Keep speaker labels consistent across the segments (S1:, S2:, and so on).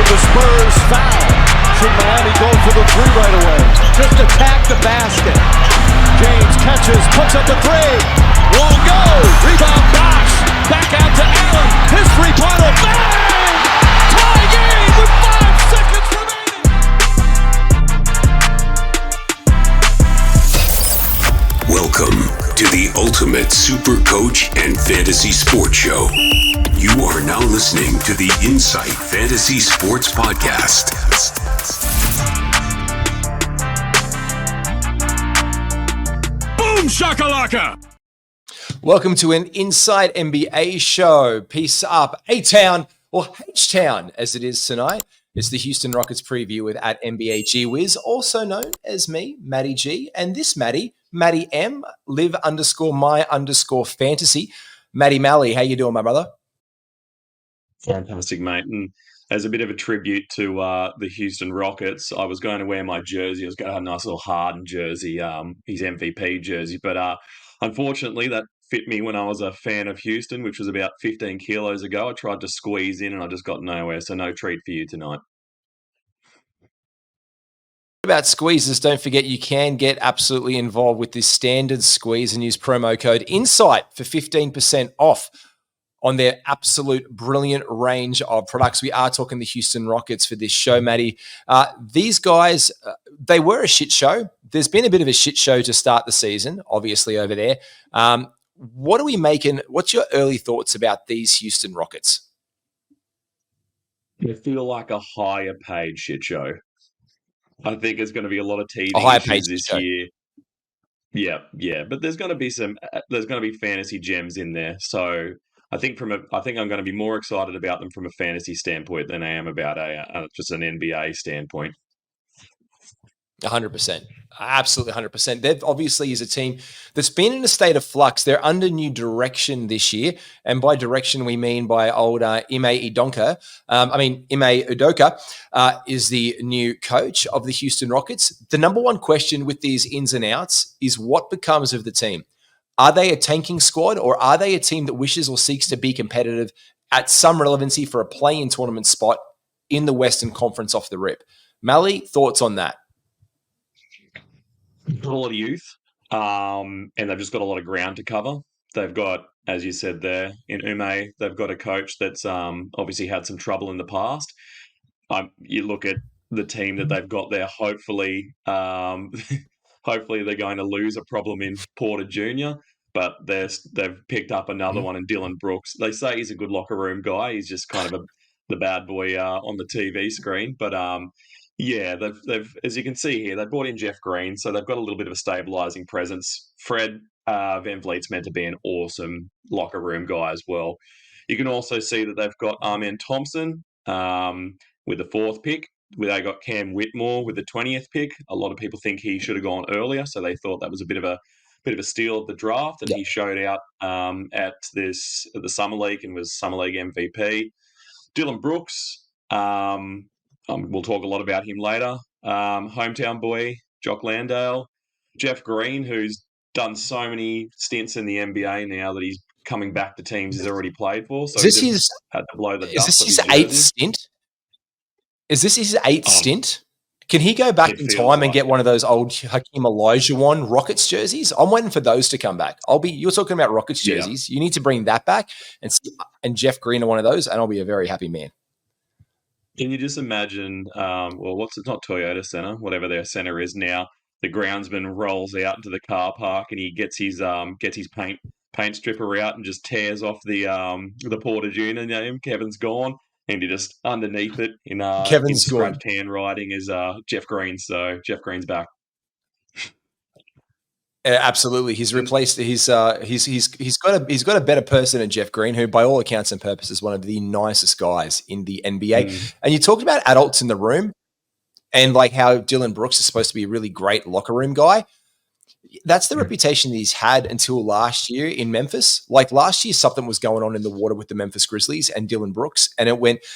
S1: with the Spurs foul. Should Miami go for the three right away? Just attack the basket. James catches, puts up the three. Won't go. Rebound Bosh. Back out to Allen. His three-pointer. Bang! Tie game with 5 seconds remaining.
S2: Welcome to the Ultimate Super Coach and Fantasy Sports Show. You are now listening to the Insight Fantasy Sports Podcast.
S1: Boom shakalaka!
S3: Welcome to an Inside NBA show. Peace up, A-Town, or H-Town as it is tonight. It's the Houston Rockets preview with at NBA G Wiz, also known as me, Matty G, and this Matty M, live_my_fantasy. Matty Malley, how you doing, my brother?
S4: Fantastic, mate. And as a bit of a tribute to the Houston Rockets, I was going to wear my jersey. I was going to have a nice little Harden jersey, his MVP jersey. But unfortunately, that fit me when I was a fan of Houston, which was about 15 kilos ago. I tried to squeeze in and I just got nowhere. So no treat for you tonight.
S3: About squeezes, don't forget you can get absolutely involved with this standard squeeze and use promo code INSIGHT for 15% off on their absolute brilliant range of products. We are talking the Houston Rockets for this show, Matty. These guys, they were a shit show. There's been a bit of a shit show to start the season, obviously, over there. What are we making? What's your early thoughts about these Houston Rockets?
S4: They feel like a higher paid shit show. I think there's going to be a lot of TV issues this year. Yeah. But there's going to be fantasy gems in there. So I think I'm going to be more excited about them from a fantasy standpoint than I am about just an NBA standpoint.
S3: 100%. Absolutely 100%. They've obviously is a team that's been in a state of flux. They're under new direction this year. And by direction, we mean by old Ime Udoka. Ime Udoka is the new coach of the Houston Rockets. The number one question with these ins and outs is what becomes of the team? Are they a tanking squad or are they a team that wishes or seeks to be competitive at some relevancy for a play-in tournament spot in the Western Conference off the rip? Malley, thoughts on that?
S4: A lot of youth, and they've just got a lot of ground to cover. They've got, as you said there, in Ume, they've got a coach that's obviously had some trouble in the past. You look at the team that they've got there, hopefully they're going to lose a problem in Porter Jr., but they've picked up another one in Dylan Brooks. They say he's a good locker room guy. He's just kind of the bad boy on the TV screen, but yeah, they've as you can see here, they brought in Jeff Green, so they've got a little bit of a stabilizing presence. Fred VanVleet's meant to be an awesome locker room guy as well. You can also see that they've got Amen Thompson with the 4th pick. They got Cam Whitmore with the 20th pick. A lot of people think he should have gone earlier, so they thought that was a bit of a steal of the draft, and he showed out at the Summer League and was Summer League MVP. Dylan Brooks. We'll talk a lot about him later. Hometown boy, Jock Landale. Jeff Green, who's done so many stints in the NBA now that he's coming back to teams he's already played for. So
S3: is this
S4: had to blow the
S3: is
S4: dust
S3: this
S4: off
S3: his
S4: his
S3: 8th
S4: jersey.
S3: stint? Is this his 8th stint? Can he go back in time and get one of those old Hakeem Olajuwon Rockets jerseys? I'm waiting for those to come back. You're talking about Rockets jerseys. Yeah. You need to bring that back and Jeff Green are one of those, and I'll be a very happy man.
S4: Can you just imagine, it's not Toyota Center, whatever their center is now, the groundsman rolls out into the car park and he gets his paint stripper out and just tears off the Porter Jr. name. Kevin's gone. And he just underneath it in scratched handwriting is Jeff Green. So Jeff Green's back.
S3: Absolutely, he's replaced. He's got a better person than Jeff Green, who, by all accounts and purposes, is one of the nicest guys in the NBA. And you talked about adults in the room, and like how Dylan Brooks is supposed to be a really great locker room guy. That's the reputation that he's had until last year in Memphis. Like last year, something was going on in the water with the Memphis Grizzlies and Dylan Brooks, and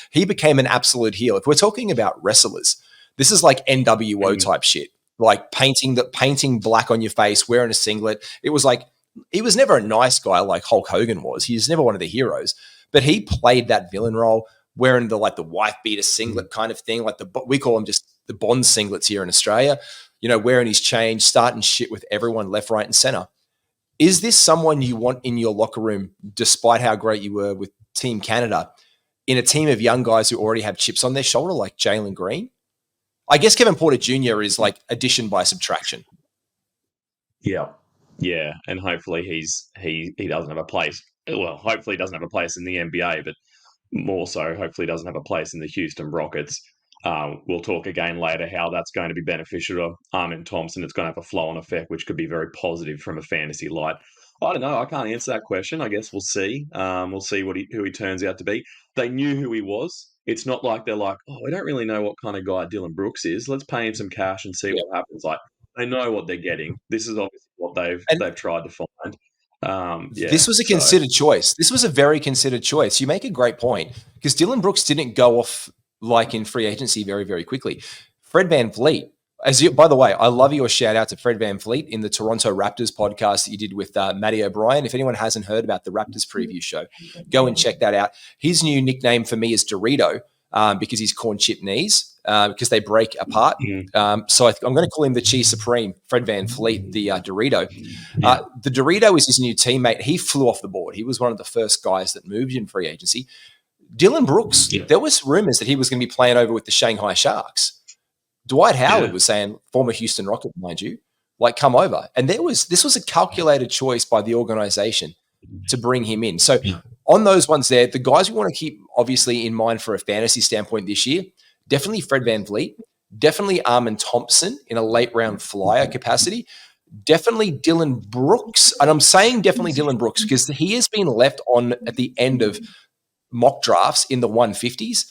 S3: he became an absolute heel. If we're talking about wrestlers, this is like NWO type shit. Like painting black on your face, wearing a singlet. It was like, he was never a nice guy like Hulk Hogan was. He was never one of the heroes, but he played that villain role wearing the wife beater singlet kind of thing, we call them just the Bond singlets here in Australia, wearing his chain, starting shit with everyone left, right, and center. Is this someone you want in your locker room, despite how great you were with Team Canada, in a team of young guys who already have chips on their shoulder, like Jalen Green? I guess Kevin Porter Jr. is like addition by subtraction.
S4: Yeah. Yeah. And hopefully he doesn't have a place. Well, hopefully he doesn't have a place in the NBA, but more so, hopefully he doesn't have a place in the Houston Rockets. We'll talk again later how that's going to be beneficial to Armin Thompson. It's going to have a flow-on effect, which could be very positive from a fantasy light. I don't know. I can't answer that question. I guess we'll see. We'll see who he turns out to be. They knew who he was. It's not like they're like, oh, we don't really know what kind of guy Dylan Brooks is. Let's pay him some cash and see what happens. Like, they know what they're getting. This is obviously what they've tried to find.
S3: This was a considered choice. This was a very considered choice. You make a great point because Dylan Brooks didn't go off like in free agency very, very quickly. Fred VanVleet, by the way, I love your shout out to Fred VanVleet in the Toronto Raptors podcast that you did with Matty O'Brien. If anyone hasn't heard about the Raptors preview show, go and check that out. His new nickname for me is Dorito because he's corn chip knees because they break apart. So I'm going to call him the Cheese Supreme, Fred VanVleet, the Dorito. The Dorito is his new teammate. He flew off the board. He was one of the first guys that moved in free agency. Dylan Brooks, there was rumors that he was going to be playing over with the Shanghai Sharks. Dwight Howard was saying, former Houston Rocket, mind you, come over. And this was a calculated choice by the organization to bring him in. So on those ones there, the guys we want to keep obviously in mind for a fantasy standpoint this year, definitely Fred VanVleet, definitely Armin Thompson in a late round flyer capacity, definitely Dylan Brooks. And I'm saying definitely Dylan Brooks because he has been left on at the end of mock drafts in the 150s,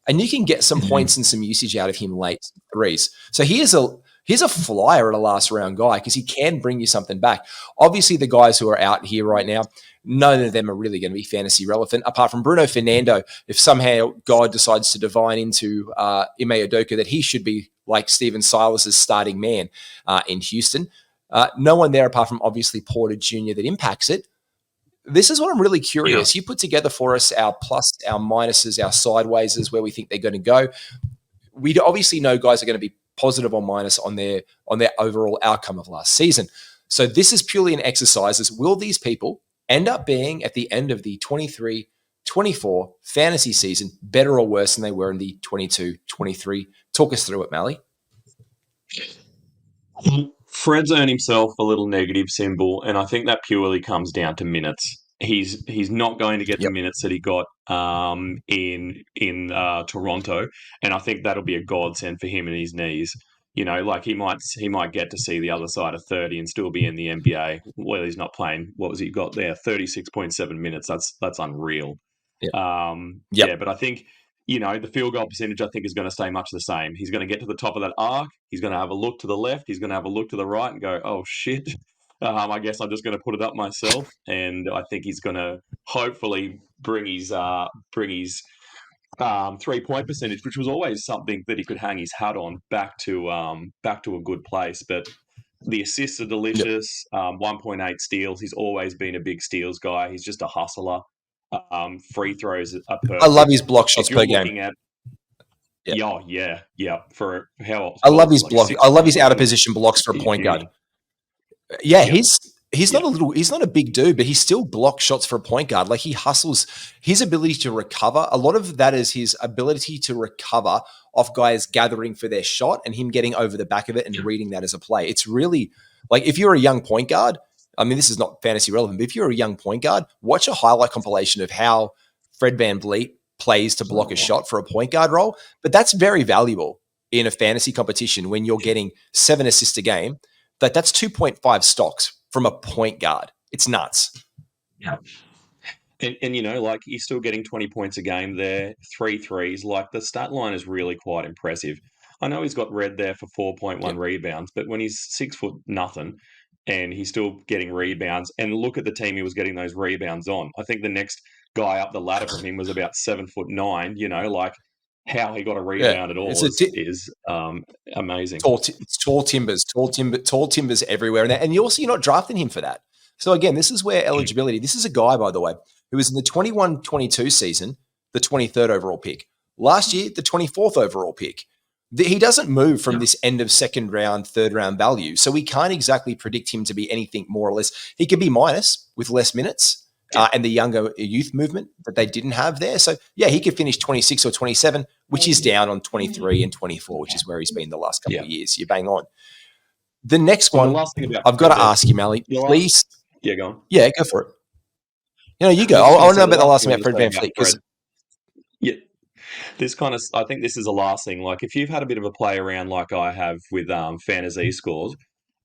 S3: and you can get some points and some usage out of him late threes. So here's a flyer at a last round guy because he can bring you something back. Obviously, the guys who are out here right now, none of them are really going to be fantasy relevant, apart from Bruno Fernando. If somehow God decides to divine into Ime Udoka that he should be like Steven Silas's starting man in Houston, no one there apart from obviously Porter Jr. that impacts it. This is what I'm really curious. You put together for us our plus, our minuses, our sidewayses, where we think they're going to go. We obviously know guys are going to be positive or minus on their overall outcome of last season. So this is purely an exercise. Will these people end up being at the end of the 23-24 fantasy season better or worse than they were in the 22-23? Talk us through it, Malley.
S4: Fred's earned himself a little negative symbol, and I think that purely comes down to minutes. He's not going to get the minutes that he got in Toronto, and I think that'll be a godsend for him and his knees. He might get to see the other side of 30 and still be in the NBA. Well, he's not playing. What was he got there? 36.7 minutes. That's unreal. But I think the field goal percentage, I think, is going to stay much the same. He's going to get to the top of that arc. He's going to have a look to the left. He's going to have a look to the right and go, oh, shit. I guess I'm just going to put it up myself. And I think he's going to hopefully bring his 3-point percentage, which was always something that he could hang his hat on, back to a good place. But the assists are delicious. 1.8 steals. He's always been a big steals guy. He's just a hustler. Free throws are perfect.
S3: I love his block shots per game. For how
S4: I
S3: love his block. I love his out of position blocks for a point guard. He's not a big dude, but he still blocks shots for a point guard. Like, he hustles. His ability to recover, a lot of that is his ability to recover off guys gathering for their shot and him getting over the back of it and reading that as a play. It's really like, if you're a young point guard, I mean, this is not fantasy relevant, but if you're a young point guard, watch a highlight compilation of how Fred VanVleet plays to block a shot for a point guard role. But that's very valuable in a fantasy competition when you're getting 7 assists a game. That's 2.5 stocks from a point guard. It's nuts.
S4: Yeah. And he's still getting 20 points a game there, 3 threes. Like, the stat line is really quite impressive. I know he's got red there for 4.1 rebounds, but when he's 6 foot nothing, and he's still getting rebounds. And look at the team he was getting those rebounds on. I think the next guy up the ladder from him was about 7'9". How he got a rebound at all is amazing.
S3: Tall timbers everywhere. And you're not drafting him for that. So again, this is where eligibility, this is a guy, by the way, who was in the 21-22 season, the 23rd overall pick. Last year, the 24th overall pick. He doesn't move from this end of second round, third round value. So we can't exactly predict him to be anything more or less. He could be minus with less minutes and the younger youth movement that they didn't have there. So, yeah, he could finish 26 or 27, which is down on 23 and 24, which is where he's been the last couple of years. You're bang on. The next one, I've got to ask you, Malley, please.
S4: Yeah, go on.
S3: Yeah, go for it. You go. I want to know about the last thing about Fred VanVleet.
S4: Yeah. I think this is the last thing. Like, if you've had a bit of a play around like I have with fantasy scores,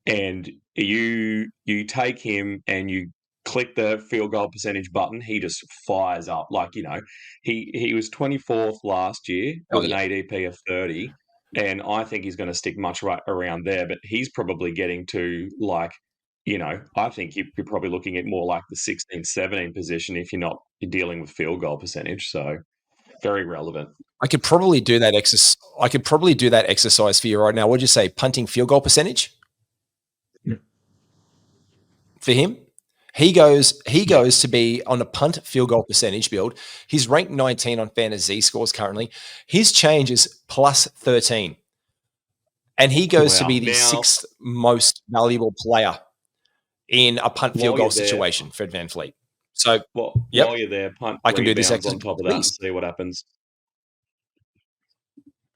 S4: and you take him and you click the field goal percentage button, he just fires up. Like, he was 24th last year with an ADP of 30, and I think he's going to stick much right around there. But he's probably getting to I think you're probably looking at more like the 16, 17 position if you're dealing with field goal percentage. So very relevant.
S3: I could probably do that exercise for you right now. What'd you say? Punting field goal percentage? Yeah. For him? He goes to be on a punt field goal percentage build. He's ranked 19 on fantasy scores currently. His change is plus 13. And he goes to be the sixth most valuable player in a punt field goal situation, Fred VanVleet. So,
S4: while you're there, punt I can do this on top of that and see what happens.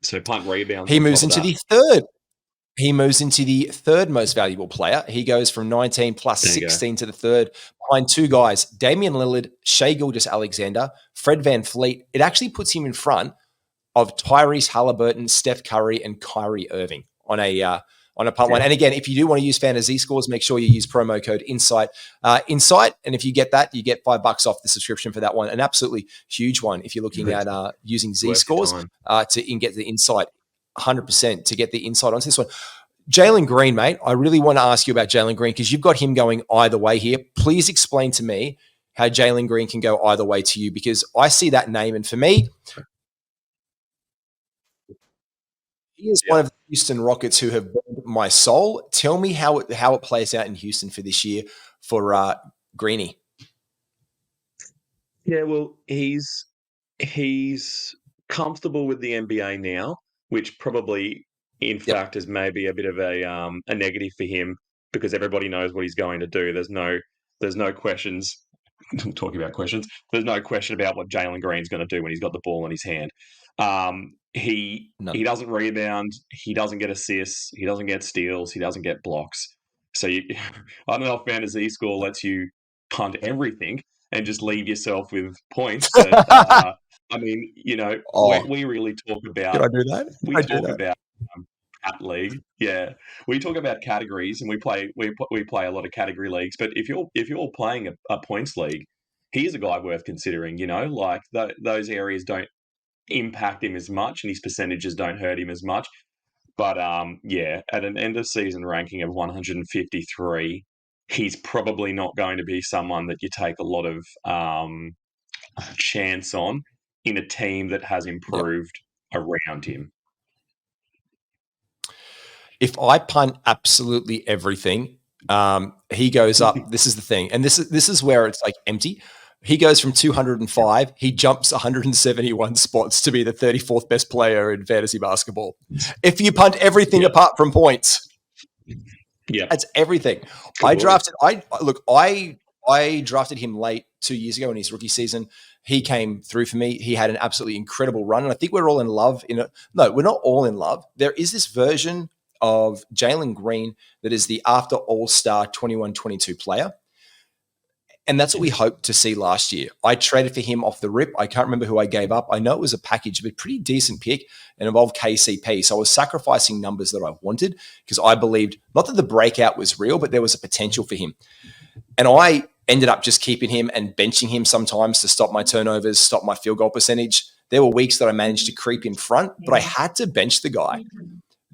S4: So punt rebounds.
S3: He moves into the third. He moves into the third most valuable player. He goes from 19 plus 16 to the third behind two guys, Damian Lillard, Shai Gilgeous-Alexander, Fred VanVleet. It actually puts him in front of Tyrese Halliburton, Steph Curry, and Kyrie Irving on a punt one. And again, if you do want to use fantasy scores, make sure you use promo code INSIGHT. And if you get that, you get $5 off the subscription for that one. An absolutely huge one if you're looking at using Z scores to get the insight. 100% to get the insight onto this one. Jalen Green, mate, I really want to ask you about Jalen Green because you've got him going either way here. Please explain to me how Jalen Green can go either way to you because I see that name and for me, he is one of the Houston Rockets who have burned my soul. Tell me how it plays out in Houston for this year for Greeny.
S4: Yeah, well, he's comfortable with the NBA now, which probably, in fact, is maybe a bit of a negative for him because everybody knows what he's going to do. There's no questions. Talking about questions, there's no question about what Jalen Green's going to do when he's got the ball in his hand. He doesn't rebound. He doesn't get assists. He doesn't get steals. He doesn't get blocks. So I don't know if fantasy score lets you punt everything and just leave yourself with points. But, I mean, we really talk about.
S3: Did I do that?
S4: We talk about cat league. Yeah, we talk about categories, and we play a lot of category leagues. But if you're playing a points league, he's a guy worth considering. Like those areas don't impact him as much, and his percentages don't hurt him as much. But at an end of season ranking of 153, he's probably not going to be someone that you take a lot of chance on in a team that has improved around him.
S3: If I punt absolutely everything, he goes up. This is the thing. And this is where it's like empty. He goes from 205. He jumps 171 spots to be the 34th best player in fantasy basketball. If you punt everything apart from points, that's everything. I drafted him late 2 years ago in his rookie season. He came through for me. He had an absolutely incredible run. And I think we're all in love in it. No, we're not all in love. There is this version of Jalen Green that is the after All-Star 21-22 player. And that's what we hoped to see last year. I traded for him off the rip. I can't remember who I gave up. I know it was a package, but pretty decent pick and involved KCP. So I was sacrificing numbers that I wanted because I believed not that the breakout was real, but there was a potential for him. And I ended up just keeping him and benching him sometimes to stop my turnovers, stop my field goal percentage. There were weeks that I managed to creep in front, but I had to bench the guy.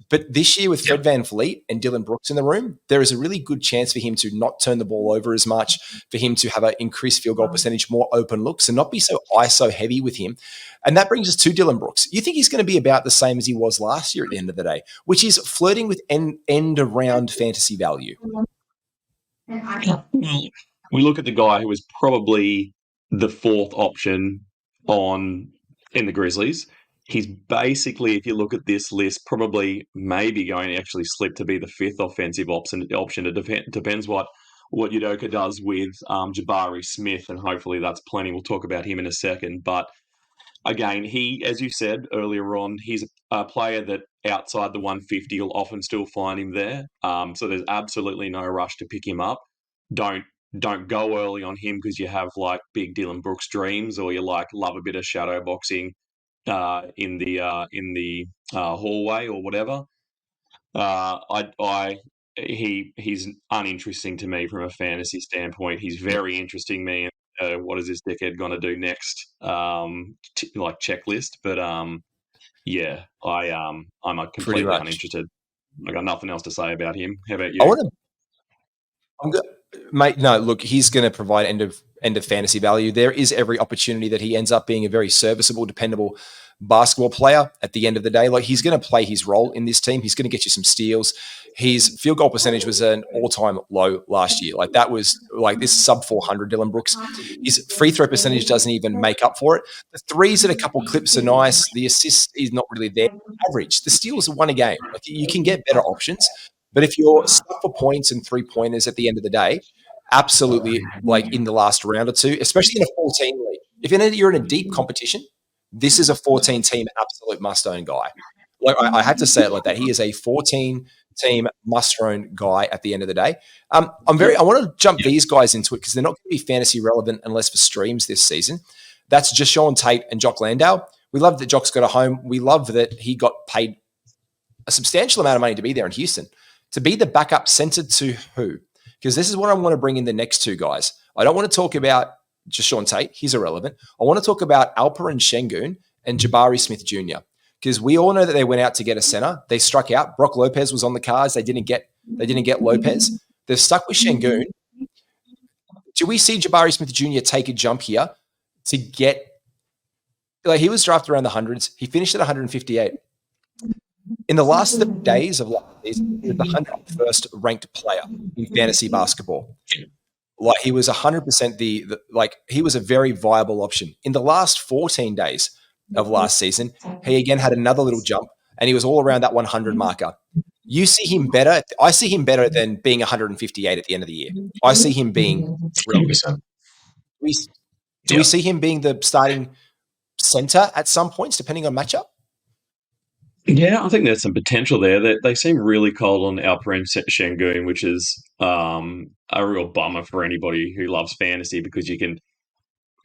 S3: But this year with Fred VanVleet and Dylan Brooks in the room, there is a really good chance for him to not turn the ball over as much, for him to have an increased field goal percentage, more open looks, and not be so ISO heavy with him. And that brings us to Dylan Brooks. You think he's going to be about the same as he was last year at the end of the day, which is flirting with end around fantasy value.
S4: We look at the guy who was probably the fourth option in the Grizzlies. He's basically, if you look at this list, probably maybe going to actually slip to be the fifth offensive option. It depends what Udoka does with Jabari Smith, and hopefully that's plenty. We'll talk about him in a second. But again, he, as you said earlier on, he's a player that outside the 150, you'll often still find him there. So there's absolutely no rush to pick him up. Don't go early on him because you have like big Dylan Brooks dreams, or you like love a bit of shadow boxing in the hallway or whatever. He's uninteresting to me from a fantasy standpoint. He's very interesting me. What is this dickhead going to do next? Like checklist, but yeah, I'm completely uninterested. I got nothing else to say about him. How about you?
S3: Mate, no, look, he's going to provide end of fantasy value. There is every opportunity that he ends up being a very serviceable, dependable basketball player at the end of the day. Like, he's going to play his role in this team. He's going to get you some steals. His field goal percentage was an all-time low last year. Like, that was like this sub 400 Dylan Brooks. His free throw percentage doesn't even make up for it. The threes at a couple clips are nice. The assists is not really there. Average. The steals are one a game. Like, you can get better options. But if you're stuck for points and three-pointers at the end of the day, absolutely, like in the last round or two, especially in a 14 league. If you're in a deep competition, this is a 14-team absolute must-own guy. Like, I had to say it like that. He is a 14-team must-own guy at the end of the day. I want to jump these guys into it because they're not going to be fantasy relevant unless for streams this season. That's just Jashawn Tate and Jock Landale. We love that Jock's got a home. We love that he got paid a substantial amount of money to be there in Houston. To be the backup center to who? Because this is what I want to bring in the next two guys. I don't want to talk about Jashawn Tate. He's irrelevant. I want to talk about Alperen Sengun and Jabari Smith Jr. Because we all know that they went out to get a center. They struck out. Brock Lopez was on the cards. They didn't get Lopez. They're stuck with Sengun. Do we see Jabari Smith Jr. take a jump here to get – like, he was drafted around the hundreds. He finished at 158. In the last days of last season, he was the 101st ranked player in fantasy basketball. Like, he was 100% he was a very viable option. In the last 14 days of last season, he again had another little jump, and he was all around that 100 marker. You see him better. I see him better than being 158 at the end of the year. I see him being relevant. Do we see him being the starting center at some points, depending on matchup?
S4: Yeah, I think there's some potential there. They seem really cold on Alperen Sengun, which is a real bummer for anybody who loves fantasy, because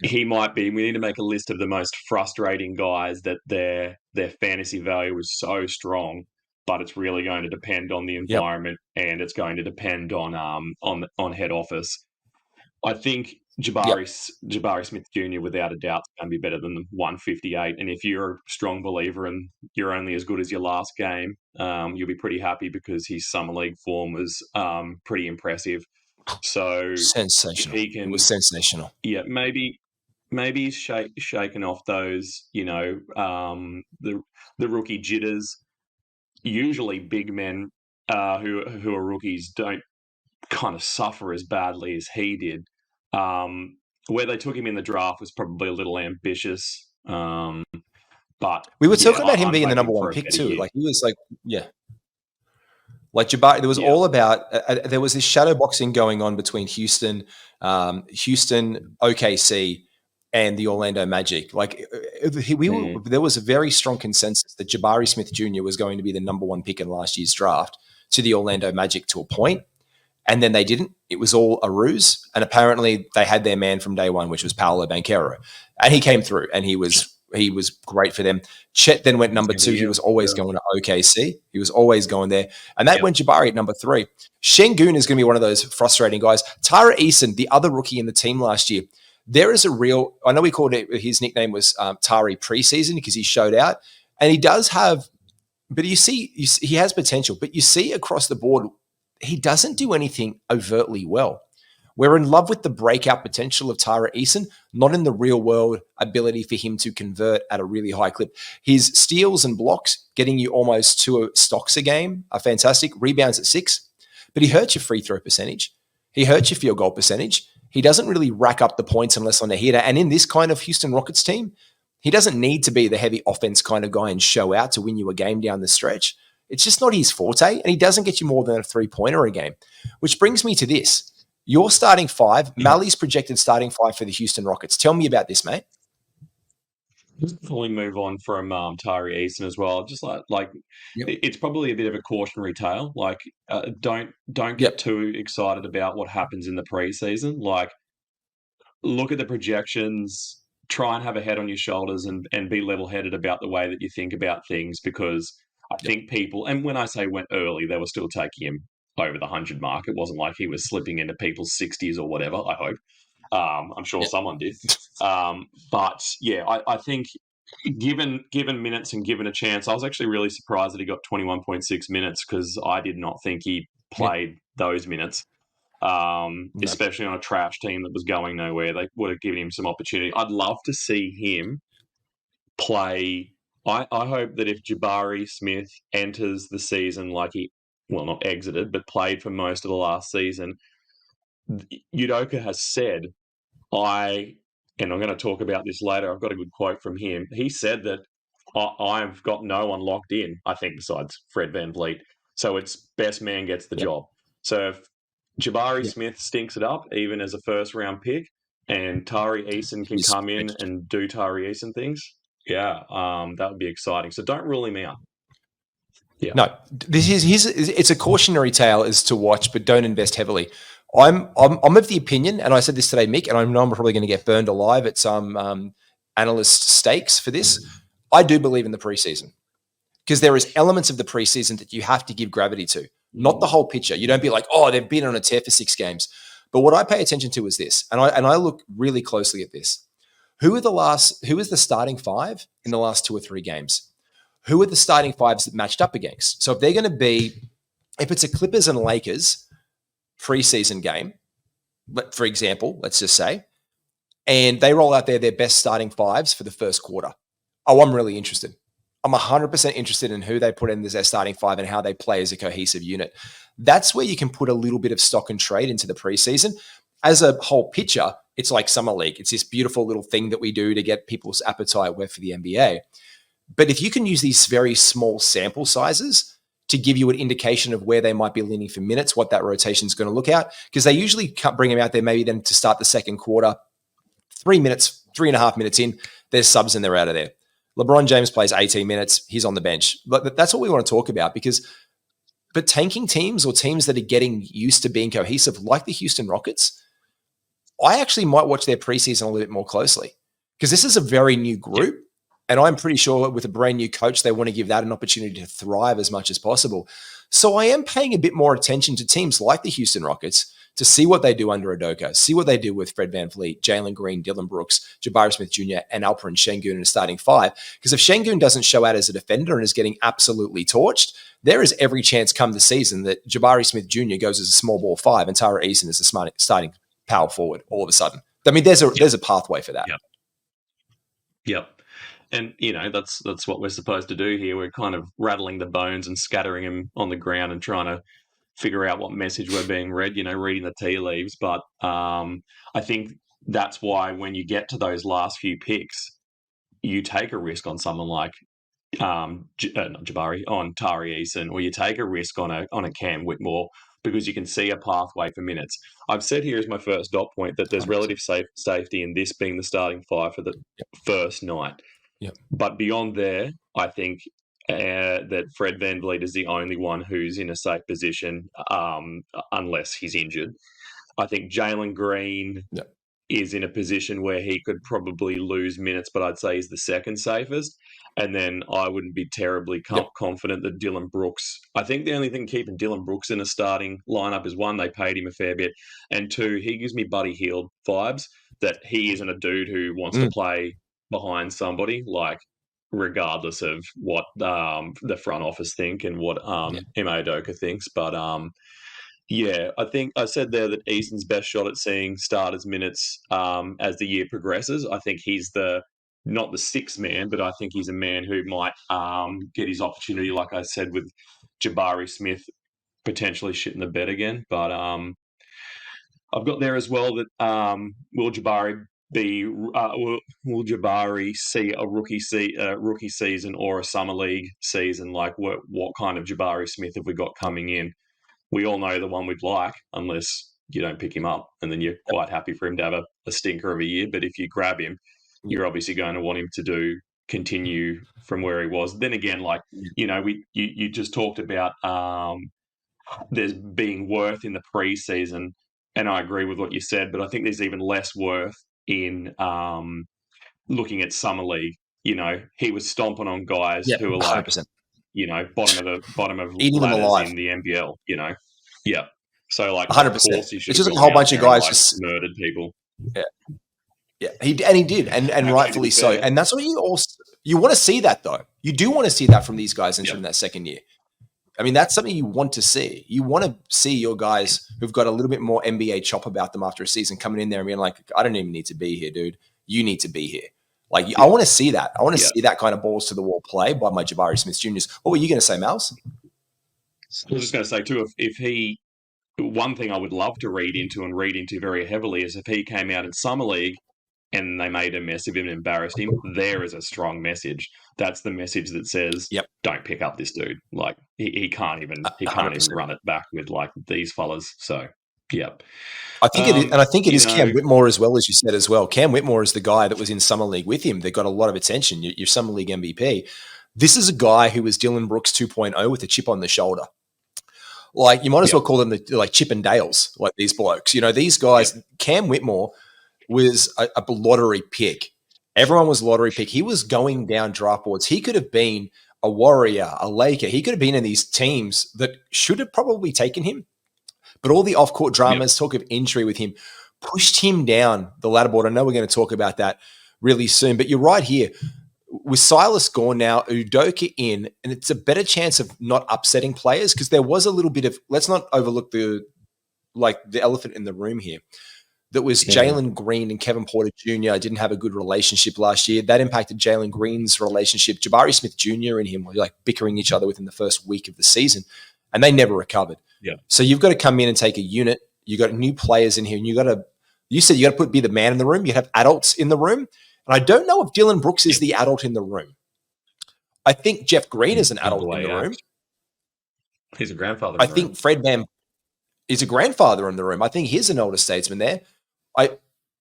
S4: he might be. We need to make a list of the most frustrating guys that their fantasy value is so strong, but it's really going to depend on the environment, and it's going to depend on head office. I think Jabari Smith Jr. without a doubt is going to be better than the 158. And if you're a strong believer and you're only as good as your last game, you'll be pretty happy because his summer league form was pretty impressive. So
S3: sensational. It was sensational.
S4: Yeah, maybe he's shaken off those, the rookie jitters. Usually, big men who are rookies don't kind of suffer as badly as he did. Where they took him in the draft was probably a little ambitious. But
S3: we were talking about him being the number one pick too. Like, he was like Jabari. There was all about. There was this shadow boxing going on between Houston, OKC, and the Orlando Magic. Like, there was a very strong consensus that Jabari Smith Jr. was going to be the number one pick in last year's draft to the Orlando Magic to a point. And then they didn't. It was all a ruse. And apparently they had their man from day one, which was Paolo Banchero. And he came through, and he was great for them. Chet then went number 2. He was always going to OKC. He was always going there. And that went Jabari at number 3. Sengun is going to be one of those frustrating guys. Tara Eason, the other rookie in the team last year, there is a real – I know we called it – his nickname was Tari preseason because he showed out. And he does have – but you see he has potential. But you see across the board – he doesn't do anything overtly well. We're in love with the breakout potential of Tara Eason, not in the real world ability for him to convert at a really high clip. His steals and blocks, getting you almost 2 stocks a game, are fantastic. Rebounds at 6, but he hurts your free throw percentage. He hurts your field goal percentage. He doesn't really rack up the points unless on a heater. And in this kind of Houston Rockets team, He doesn't need to be the heavy offense kind of guy and show out to win you a game down the stretch. It's just not his forte, and he doesn't get you more than a 3-pointer a game. Which brings me to this. Your starting five, Malley's projected starting five for the Houston Rockets. Tell me about this, mate.
S4: Just before we move on from Tari Eason as well, just like it's probably a bit of a cautionary tale. Like, don't get too excited about what happens in the preseason. Like, look at the projections, try and have a head on your shoulders and be level-headed about the way that you think about things, because I think people, and when I say went early, they were still taking him over the 100 mark. It wasn't like he was slipping into people's 60s or whatever, I hope. I'm sure someone did. But yeah, I think given minutes and given a chance, I was actually really surprised that he got 21.6 minutes, because I did not think he played those minutes. Especially on a trash team that was going nowhere. They would have given him some opportunity. I'd love to see him play. I hope that if Jabari Smith enters the season like not exited, but played for most of the last season, Udoka has said, and I'm going to talk about this later, I've got a good quote from him. He said that I've got no one locked in, I think, besides Fred VanVleet. So it's best man gets the job. So if Jabari Smith stinks it up, even as a first-round pick, and Tari Eason can come in and do Tari Eason things, that would be exciting. So don't rule him out. Yeah.
S3: No, it's a cautionary tale as to watch, but don't invest heavily. I'm of the opinion, and I said this today, Mick, and I know I'm probably going to get burned alive at some analyst stakes for this. I do believe in the preseason, because there is elements of the preseason that you have to give gravity to, not the whole picture. You don't be like, oh, they've been on a tear for 6 games. But what I pay attention to is this, and I look really closely at this. Who is the starting 5 in the last 2 or 3 games? Who are the starting 5s that matched up against? So if they're going to be, if it's a Clippers and Lakers preseason game, for example, let's just say, and they roll out their best starting 5s for the first quarter. Oh, I'm really interested. I'm 100% interested in who they put in as their starting 5 and how they play as a cohesive unit. That's where you can put a little bit of stock and trade into the preseason. As a whole picture, it's like Summer League. It's this beautiful little thing that we do to get people's appetite for the NBA. But if you can use these very small sample sizes to give you an indication of where they might be leaning for minutes, what that rotation is going to look at, because they usually bring them out there maybe then to start the second quarter, 3.5 minutes in, there's subs and they're out of there. LeBron James plays 18 minutes, he's on the bench. But that's what we want to talk about, but tanking teams or teams that are getting used to being cohesive, like the Houston Rockets, I actually might watch their preseason a little bit more closely, because this is a very new group. And I'm pretty sure with a brand new coach, they want to give that an opportunity to thrive as much as possible. So I am paying a bit more attention to teams like the Houston Rockets to see what they do under Udoka, see what they do with Fred VanVleet, Jalen Green, Dillon Brooks, Jabari Smith Jr., and Alperen Sengun in a starting 5. Because if Sengun doesn't show out as a defender and is getting absolutely torched, there is every chance come the season that Jabari Smith Jr. goes as a small ball 5 and Tara Eason is a starting power forward all of a sudden. I mean, there's a pathway for that.
S4: Yep. And, that's what we're supposed to do here. We're kind of rattling the bones and scattering them on the ground and trying to figure out what message we're being read, reading the tea leaves. But I think that's why when you get to those last few picks, you take a risk on someone like not Jabari, on Tari Eason, or you take a risk on a Cam Whitmore, because you can see a pathway for minutes. I've said here as my first dot point that there's 100%. Relative safety in this being the starting 5 for the first night.
S3: Yep.
S4: But beyond there, I think that Fred VanVleet is the only one who's in a safe position, unless he's injured. I think Jalen Green is in a position where he could probably lose minutes, but I'd say he's the second safest. And then I wouldn't be terribly confident that Dillon Brooks. I think the only thing keeping Dillon Brooks in a starting lineup is, 1, they paid him a fair bit, and 2, he gives me Buddy Hield vibes, that he isn't a dude who wants to play behind somebody, like, regardless of what the front office think and what Ime Udoka thinks. But I think I said there that Eason's best shot at seeing starters minutes as the year progresses. I think he's not the 6th man, but I think he's a man who might get his opportunity, like I said, with Jabari Smith potentially shitting the bed again. But I've got there as well that will Jabari will Jabari see a rookie season or a summer league season? Like what kind of Jabari Smith have we got coming in? We all know the one we'd like, unless you don't pick him up, and then you're quite happy for him to have a stinker of a year. But if you grab him, you're obviously going to want him to continue from where he was. Then again, like you just talked about there's being worth in the preseason, and I agree with what you said, but I think there's even less worth in looking at summer league. He was stomping on guys who are like
S3: 100%.
S4: bottom of
S3: Eating them
S4: ladders
S3: alive. in
S4: the NBL. Yeah. So like,
S3: 100%.
S4: of course, he should
S3: it's
S4: have
S3: just like a
S4: gone
S3: whole
S4: out
S3: bunch of
S4: there and,
S3: guys
S4: like,
S3: just
S4: murdered people.
S3: Yeah, he did, and
S4: Actually,
S3: rightfully so. And that's what you want to see that though. You do want to see that from these guys entering that second year. I mean, that's something you want to see. You want to see your guys who've got a little bit more NBA chop about them after a season coming in there and being like, I don't even need to be here, dude. You need to be here. Like, I want to see that. I want to see that kind of balls to the wall play by my Jabari Smith Juniors. What were you going to say, Mals?
S4: I was just going to say too, if he, one thing I would love to read into very heavily is if he came out in summer league and they made a mess of him and embarrassed him, there is a strong message. That's the message that says, don't pick up this dude. Like he can't even run it back with like these fellas. So
S3: I think it is, and I think it is Cam Whitmore as well, as you said as well. Cam Whitmore is the guy that was in summer league with him. They got a lot of attention. Your summer league MVP. This is a guy who was Dylan Brooks 2.0 with a chip on the shoulder. Like, you might as well call them like Chip and Dales, like these blokes. These guys. Cam Whitmore was a lottery pick. Everyone was lottery pick. He was going down draft boards. He could have been a Warrior, a Laker. He could have been in these teams that should have probably taken him. But all the off-court dramas, talk of injury with him, pushed him down the ladder board. I know we're going to talk about that really soon, but you're right here. With Silas gone now, Udoka in, and it's a better chance of not upsetting players because there was a little bit of, let's not overlook the elephant in the room here. That was Jalen Green and Kevin Porter Jr. didn't have a good relationship last year. That impacted Jalen Green's relationship. Jabari Smith Jr. and him were like bickering each other within the first week of the season, and they never recovered.
S4: Yeah.
S3: So you've got to come in and take a unit. You got new players in here, and you said you got to be the man in the room. You have adults in the room, and I don't know if Dylan Brooks is the adult in the room. I think Jeff Green is an adult in the room.
S4: He's a grandfather.
S3: I think Fred VanVleet is a grandfather in the room. I think he's an older statesman there.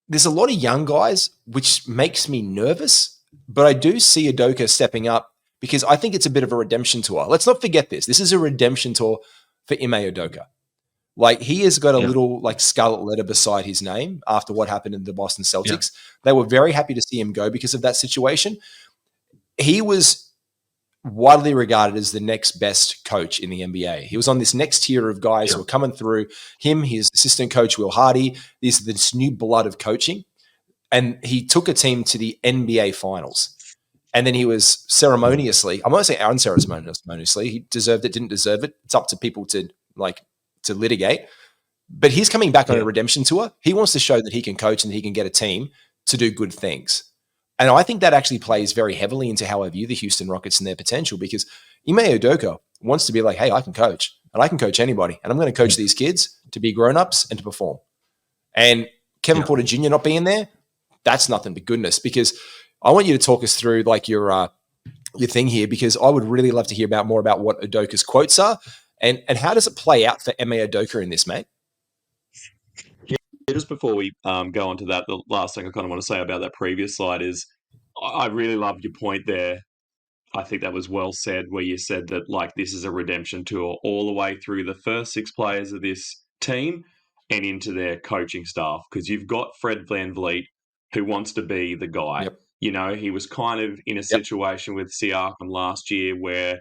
S3: There's a lot of young guys, which makes me nervous, but I do see Udoka stepping up because I think it's a bit of a redemption tour. Let's not forget this. This is a redemption tour for Ime Udoka. Like, he has got a little like scarlet letter beside his name after what happened in the Boston Celtics. They were very happy to see him go because of that situation. He was widely regarded as the next best coach in the NBA. He was on this next tier of guys who were coming through. Him, his assistant coach, Will Hardy, this new blood of coaching. And he took a team to the NBA finals. And then he was ceremoniously, I'm not saying unceremoniously, he deserved it, didn't deserve it. It's up to people to litigate. But he's coming back on a redemption tour. He wants to show that he can coach and that he can get a team to do good things. And I think that actually plays very heavily into how I view the Houston Rockets and their potential, because Ime Udoka wants to be like, hey, I can coach, and I can coach anybody, and I'm going to coach these kids to be grown-ups and to perform. And Kevin Porter Jr. not being there, that's nothing but goodness, because I want you to talk us through like your thing here, because I would really love to hear more about what Udoka's quotes are and how does it play out for Ime Udoka in this, mate?
S4: Just before we go on to that, the last thing I kind of want to say about that previous slide is I really loved your point there. I think that was well said, where you said that like this is a redemption tour all the way through the first 6 players of this team and into their coaching staff, because you've got Fred VanVleet who wants to be the guy. He was kind of in a situation with Siakam last year where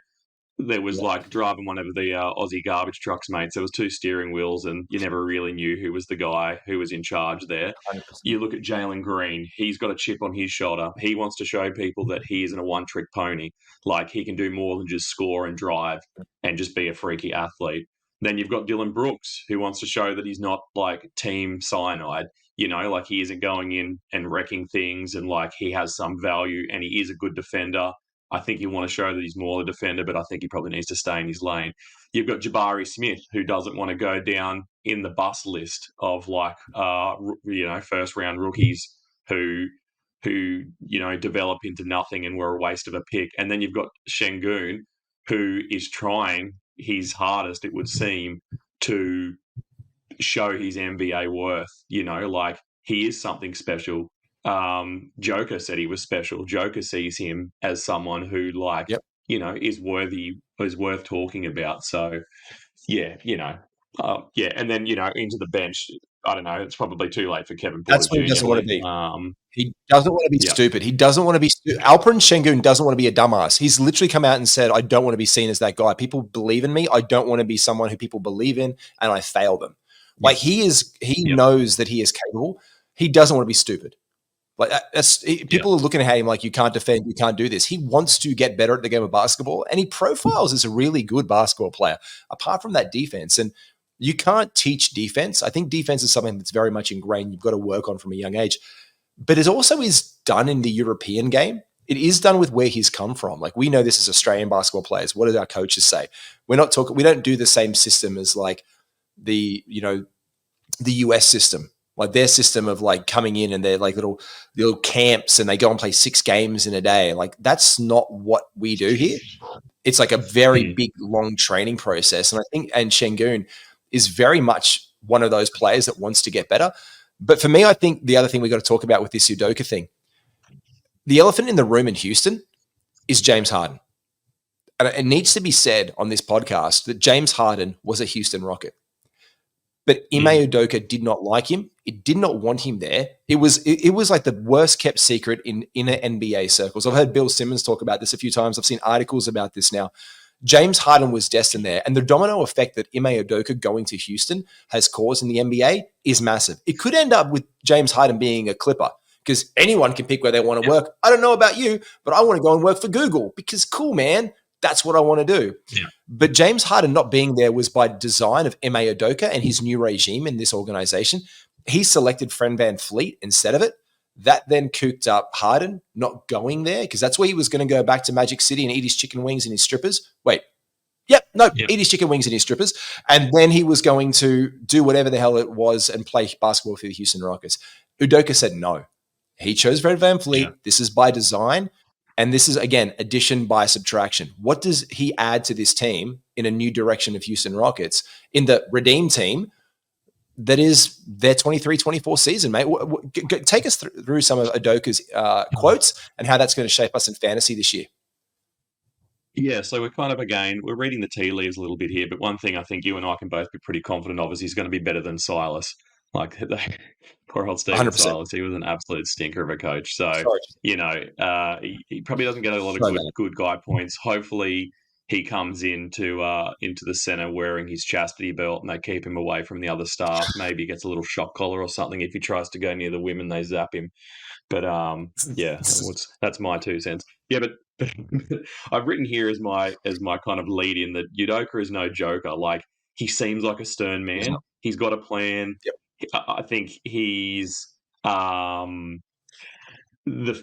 S4: there was like driving one of the Aussie garbage trucks, mate. So it was 2 steering wheels and you never really knew who was the guy who was in charge there. 100%. You look at Jalen Green. He's got a chip on his shoulder. He wants to show people that he isn't a one-trick pony. Like, he can do more than just score and drive and just be a freaky athlete. Then you've got Dylan Brooks, who wants to show that he's not like team cyanide. Like he isn't going in and wrecking things, and like he has some value and he is a good defender. I think you want to show that he's more a defender, but I think he probably needs to stay in his lane. You've got Jabari Smith, who doesn't want to go down in the bust list of like, first round rookies who develop into nothing and were a waste of a pick. And then you've got Sengun, who is trying his hardest, it would seem, to show his NBA worth. Like he is something special. Joker said he was special. Joker sees him as someone who, like, is worth talking about. So, yeah. And then into the bench. I don't know. It's probably too late for Kevin Porter
S3: That's what he doesn't want to be. He doesn't want to be stupid. He doesn't want to be Alperen Sengun doesn't want to be a dumbass. He's literally come out and said, I don't want to be seen as that guy. People believe in me. I don't want to be someone who people believe in, and I fail them. Like he knows that he is capable. He doesn't want to be stupid. Like people are looking at him like, you can't defend, you can't do this. He wants to get better at the game of basketball, and he profiles as a really good basketball player, apart from that defense. And you can't teach defense. I think defense is something that's very much ingrained. You've got to work on from a young age. But it also is done in the European game. It is done with where he's come from. Like, we know this as Australian basketball players. What did our coaches say? We don't do the same system as like the US system. Like their system of like coming in and they're like little camps and they go and play 6 games in a day. Like that's not what we do here. It's like a very big, long training process. And I think Sengun is very much one of those players that wants to get better. But for me, I think the other thing we got to talk about with this Udoka thing, the elephant in the room in Houston is James Harden. And it needs to be said on this podcast that James Harden was a Houston Rocket. But Ime Udoka did not like him. It did not want him there. It was like the worst kept secret in inner NBA circles. I've heard Bill Simmons talk about this a few times. I've seen articles about this now. James Harden was destined there. And the domino effect that Ime Udoka going to Houston has caused in the NBA is massive. It could end up with James Harden being a Clipper because anyone can pick where they want to work. I don't know about you, but I want to go and work for Google because cool, man. That's what I want to do. Yeah. But James Harden not being there was by design of Ime Udoka and his new regime in this organization. He selected Fred VanVleet instead of it. That then cooked up Harden not going there because that's where he was going to go back to Magic City and eat his chicken wings and his strippers. Eat his chicken wings and his strippers. And then he was going to do whatever the hell it was and play basketball for the Houston Rockets. Udoka said no. He chose Fred VanVleet. Yeah. This is by design. And this is, again, addition by subtraction. What does he add to this team in a new direction of Houston Rockets in the redeem team that is their 23-24 season, mate? Take us through some of Udoka's quotes and how that's going to shape us in fantasy this year.
S4: Yeah, so we're kind of, again, we're reading the tea leaves a little bit here, but one thing I think you and I can both be pretty confident of is he's going to be better than Silas. Like, poor old Steven 100%. Silas, he was an absolute stinker of a coach. So, he probably doesn't get a lot of good guy points. Hopefully he comes into the center wearing his chastity belt and they keep him away from the other staff. Maybe he gets a little shock collar or something. If he tries to go near the women, they zap him. But, that's my 2 cents. Yeah, but I've written here as my kind of lead in that Udoka is no joker. Like, he seems like a stern man. Yeah. He's got a plan. Yep. I think he's the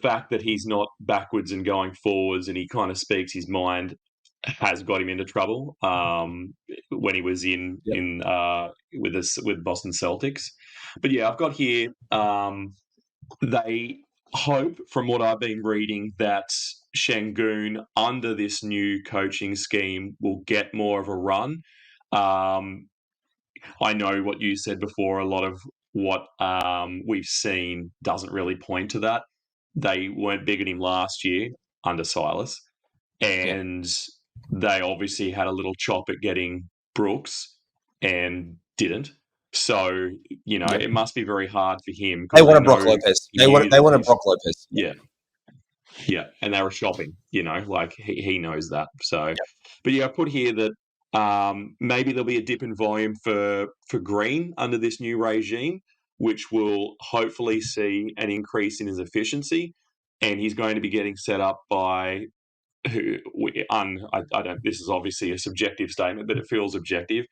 S4: fact that he's not backwards and going forwards and he kind of speaks his mind has got him into trouble when he was with Boston Celtics. But yeah, I've got here they hope, from what I've been reading, that Sengun under this new coaching scheme will get more of a run. I know what you said before, a lot of what we've seen doesn't really point to that. They weren't big at him last year under Silas, and they obviously had a little chop at getting Brooks and didn't. So, it must be very hard for him.
S3: They wanted Brock Lopez. They wanted Brock Lopez.
S4: Yeah. Yeah, and they were shopping, like he knows that. So, but yeah, I put here that maybe there'll be a dip in volume for Green under this new regime, which will hopefully see an increase in his efficiency, and he's going to be getting set up by who? I don't. This is obviously a subjective statement, but it feels objective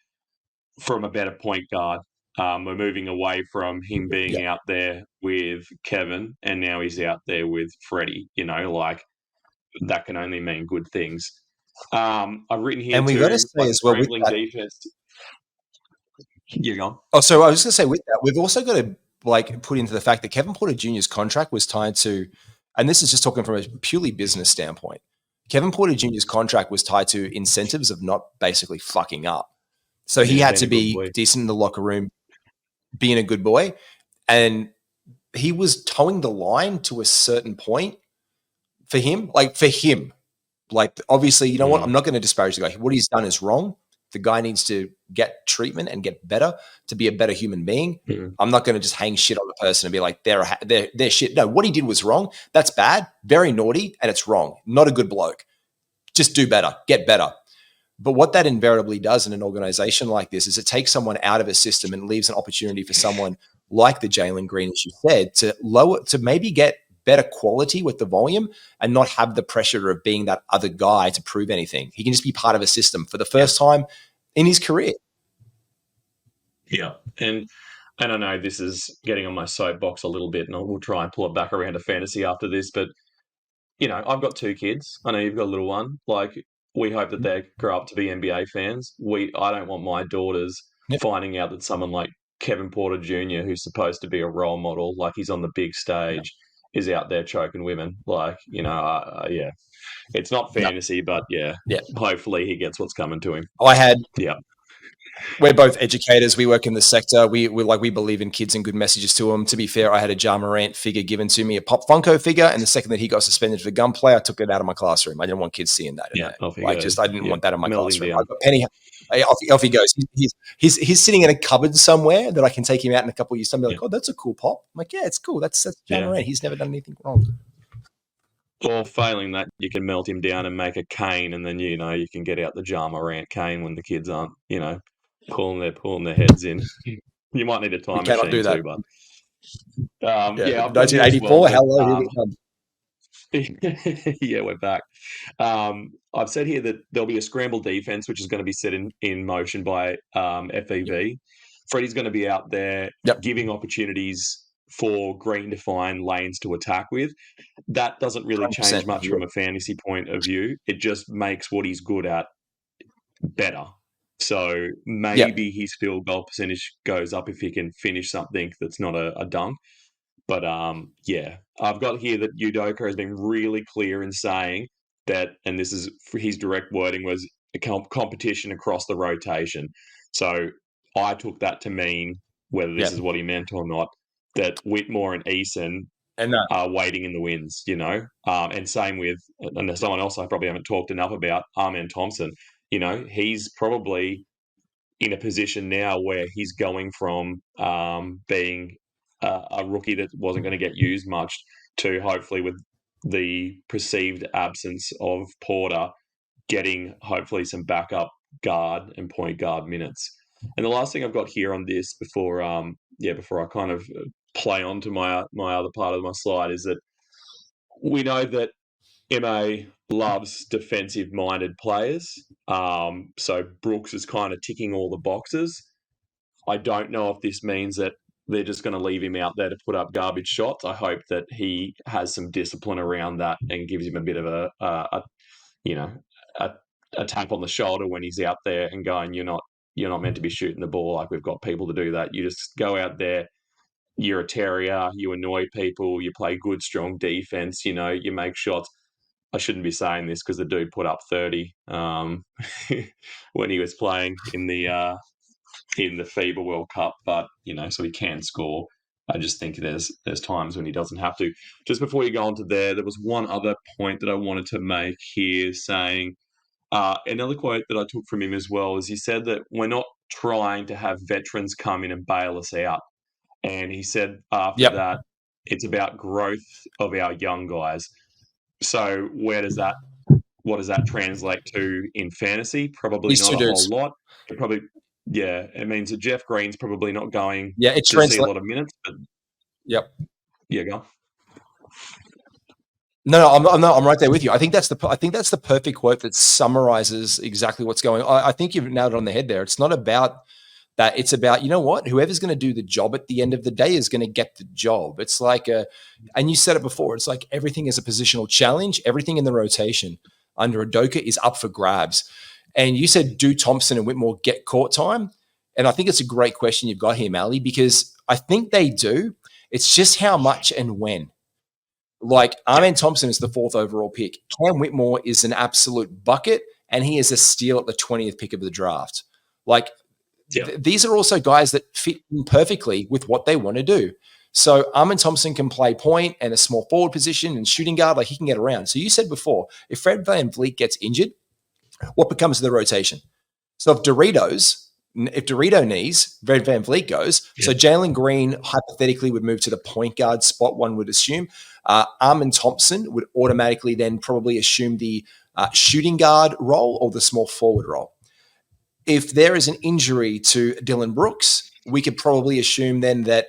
S4: from a better point guard. We're moving away from him being out there with Kevin, and now he's out there with Freddie. Like that can only mean good things. I've written here,
S3: and we got to say as well with that
S4: defense. You're gone.
S3: Oh, so I was going to say with that, we've also got to like put into the fact that Kevin Porter Jr.'s contract was tied to, and this is just talking from a purely business standpoint, Kevin Porter Jr.'s contract was tied to incentives of not basically fucking up. So he had to be decent in the locker room, being a good boy. And he was towing the line to a certain point for him. Like, obviously, you know what? I'm not going to disparage the guy. What he's done is wrong. The guy needs to get treatment and get better to be a better human being. I'm not going to just hang shit on the person and be like, they're shit. No, what he did was wrong. That's bad, very naughty, and it's wrong. Not a good bloke. Just do better, get better. But what that invariably does in an organization like this is it takes someone out of a system and leaves an opportunity for someone like the Jalen Green, as you said, to maybe get better quality with the volume and not have the pressure of being that other guy to prove anything. He can just be part of a system for the first time in his career.
S4: Yeah. And I know this is getting on my soapbox a little bit, and I will try and pull it back around to fantasy after this, but you know, I've got 2 kids. I know you've got a little one. Like, we hope that they grow up to be NBA fans. I don't want my daughters finding out that someone like Kevin Porter Jr., who's supposed to be a role model, like he's on the big stage, is out there choking women. Like, you know, it's not fantasy, but hopefully he gets what's coming to him.
S3: We're both educators. We work in the sector. We believe in kids and good messages to them. To be fair, I had a Ja Morant figure given to me, a Pop Funko figure, and the second that he got suspended for gunplay, I took it out of my classroom. I didn't want kids seeing that. I didn't want that in my classroom. I got Penny. Off he goes. He's sitting in a cupboard somewhere that I can take him out in a couple of years' time and be like, oh, that's a cool pop. I'm like, yeah, it's cool. That's Ja Morant. He's never done anything wrong.
S4: Or failing that, you can melt him down and make a cane, and then you can get out the Ja Morant cane when the kids aren't pulling their heads in. You might need a time machine do that. Too, but
S3: 1984. Hello, here we come.
S4: Yeah, we're back. I've said here that there'll be a scramble defense, which is going to be set in motion by FEV. Freddie's going to be out there giving opportunities for Green to find lanes to attack with. That doesn't really change much from a fantasy point of view. It just makes what he's good at better. So maybe his field goal percentage goes up if he can finish something that's not a dunk. But I've got here that Udoka has been really clear in saying that, and this is his direct wording, was a competition across the rotation. So I took that to mean, whether this is what he meant or not, that Whitmore and Eason are waiting in the wings, and same with, and someone else I probably haven't talked enough about, Amen Thompson. He's probably in a position now where he's going from being a rookie that wasn't going to get used much to hopefully, with the perceived absence of Porter, getting hopefully some backup guard and point guard minutes. And the last thing I've got here on this before I kind of play on to my other part of my slide is that we know that MA loves defensive-minded players. So Brooks is kind of ticking all the boxes. I don't know if this means that they're just going to leave him out there to put up garbage shots. I hope that he has some discipline around that and gives him a bit of a tap on the shoulder when he's out there and going, you're not meant to be shooting the ball. Like, we've got people to do that. You just go out there. You're a terrier. You annoy people. You play good, strong defense. You make shots. I shouldn't be saying this because the dude put up 30 when he was playing in the FIBA World Cup, but so he can score. I just think there's times when he doesn't have to. Just before you go on to there was one other point that I wanted to make here, saying another quote that I took from him as well is he said that we're not trying to have veterans come in and bail us out, and he said after that it's about growth of our young guys. So what does that translate to in fantasy? Probably not a whole lot. It means that Jeff Green's probably not going to see a lot of minutes. But go.
S3: No, I'm right there with you. I think that's the perfect quote that summarizes exactly what's going on. I think you've nailed it on the head there. It's not about that. It's about, whoever's going to do the job at the end of the day is going to get the job. It's like and you said it before, it's like everything is a positional challenge. Everything in the rotation under Udoka is up for grabs. And you said, do Thompson and Whitmore get court time? And I think it's a great question you've got here, Malley, because I think they do. It's just how much and when. Like, Amen Thompson is the 4th overall pick. Cam Whitmore is an absolute bucket, and he is a steal at the 20th pick of the draft. Like, these are also guys that fit in perfectly with what they want to do. So Amen Thompson can play point and a small forward position and shooting guard. Like, he can get around. So you said before, if Fred VanVleet gets injured, what becomes of the rotation? So if Dorito knees, Fred VanVleet goes. So Jalen Green hypothetically would move to the point guard spot, one would assume. Amen Thompson would automatically then probably assume the shooting guard role or the small forward role. If there is an injury to Dylan Brooks, we could probably assume then that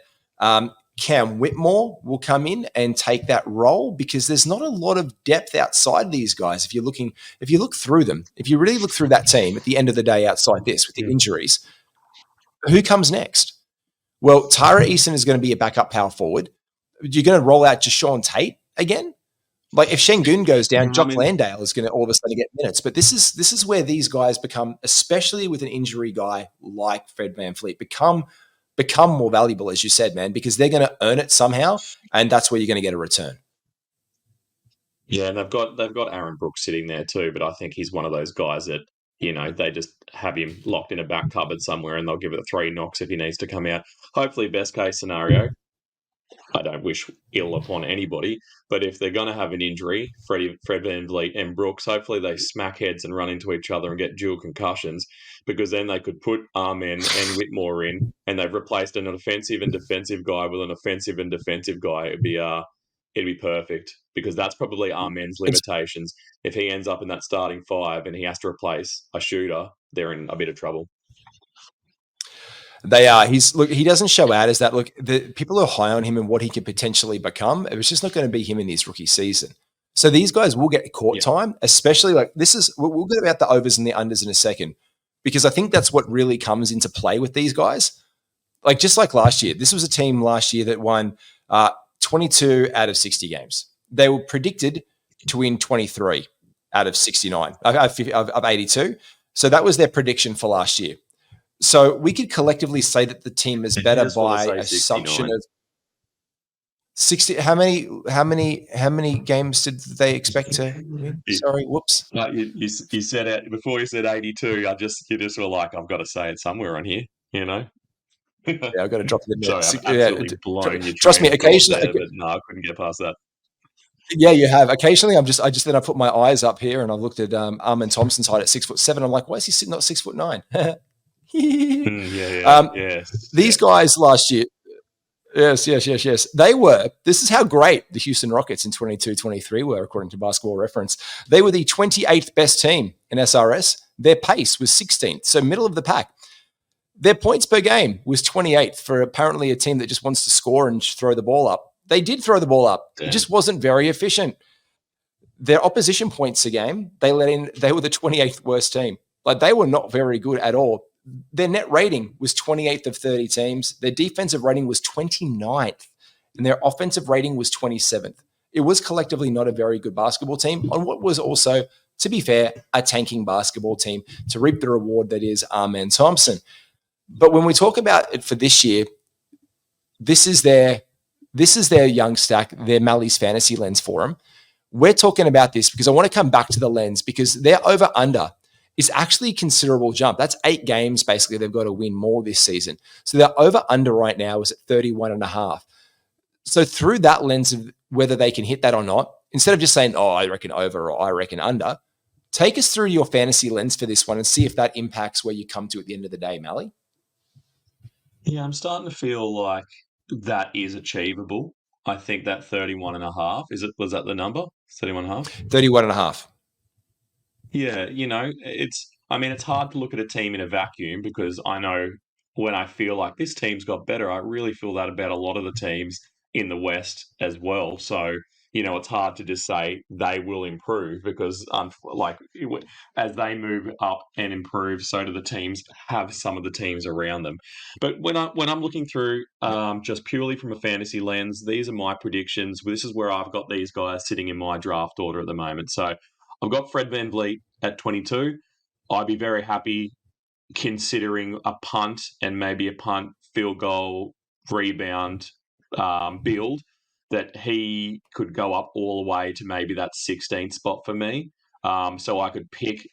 S3: Cam Whitmore will come in and take that role, because there's not a lot of depth outside these guys. If you look through them, if you really look through that team at the end of the day outside this with the injuries, who comes next? Well, Tyra Easton is going to be a backup power forward. You're going to roll out Jashawn Tate again? Like, if Sengun goes down, Jock Landale is going to all of a sudden get minutes. But this is where these guys become, especially with an injury guy like Fred VanVleet, become more valuable, as you said, man, because they're going to earn it somehow, and that's where you're going to get a return.
S4: Yeah, and they've got Aaron Brooks sitting there too, but I think he's one of those guys that, they just have him locked in a back cupboard somewhere, and they'll give it 3 knocks if he needs to come out. Hopefully, best case scenario, I don't wish ill upon anybody, but if they're going to have an injury, Fred VanVleet and Brooks, hopefully they smack heads and run into each other and get dual concussions, because then they could put Amen and Whitmore in, and they've replaced an offensive and defensive guy with an offensive and defensive guy. It'd be perfect, because that's probably Amen's limitations. If he ends up in that starting 5 and he has to replace a shooter, they're in a bit of trouble.
S3: They are. He doesn't show out as that. Look, the people are high on him and what he could potentially become. It was just not going to be him in his rookie season. So these guys will get court time, especially we'll get about the overs and the unders in a second, because I think that's what really comes into play with these guys. Like, just like last year, this was a team last year that won 22 out of 60 games. They were predicted to win 23 out of 69, of 82. So that was their prediction for last year. So we could collectively say that the team is better by assumption of 60. How many games did they expect to win? Sorry, whoops.
S4: No, you said it before. You said 82. You just were like, I've got to say it somewhere on here.
S3: Yeah, I've got to drop it in there.
S4: Sorry, I've absolutely blown your
S3: trust me. Occasionally,
S4: but no, I couldn't get past that.
S3: Yeah, you have. Occasionally, I put my eyes up here and I looked at Amen Thompson's height at 6'7". I'm like, why is he sitting at 6'9"? These guys last year, yes. This is how great the Houston Rockets in 22-23 were, according to Basketball Reference. They were the 28th best team in SRS. Their pace was 16th, so middle of the pack. Their points per game was 28th for apparently a team that just wants to score and throw the ball up. They did throw the ball up. Damn. It just wasn't very efficient. Their opposition points a game, they let in, they were the 28th worst team. Like, they were not very good at all. Their net rating was 28th of 30 teams. Their defensive rating was 29th, and their offensive rating was 27th. It was collectively not a very good basketball team on what was also, to be fair, a tanking basketball team to reap the reward that is Amen Thompson. But when we talk about it for this year, this is their young stack, their Malley's fantasy lens for them. We're talking about this because I want to come back to the lens, because their over-under is actually a considerable jump. That's 8 games, basically, they've got to win more this season. So their over-under right now is at 31.5. So through that lens of whether they can hit that or not, instead of just saying, oh, I reckon over or I reckon under, take us through your fantasy lens for this one and see if that impacts where you come to at the end of the day, Malley.
S4: Yeah, I'm starting to feel like that is achievable. I think that 31.5, was that the number? 31.5?
S3: 31.5.
S4: Yeah, it's hard to look at a team in a vacuum, because I know when I feel like this team's got better, I really feel that about a lot of the teams in the West as well. So, it's hard to just say they will improve, because as they move up and improve, so do the teams have some of the teams around them. But when I'm looking through just purely from a fantasy lens, these are my predictions. This is where I've got these guys sitting in my draft order at the moment. So I've got Fred VanVleet at 22. I'd be very happy considering a punt and maybe a punt, field goal, rebound build, that he could go up all the way to maybe that 16th spot for me. So I could pick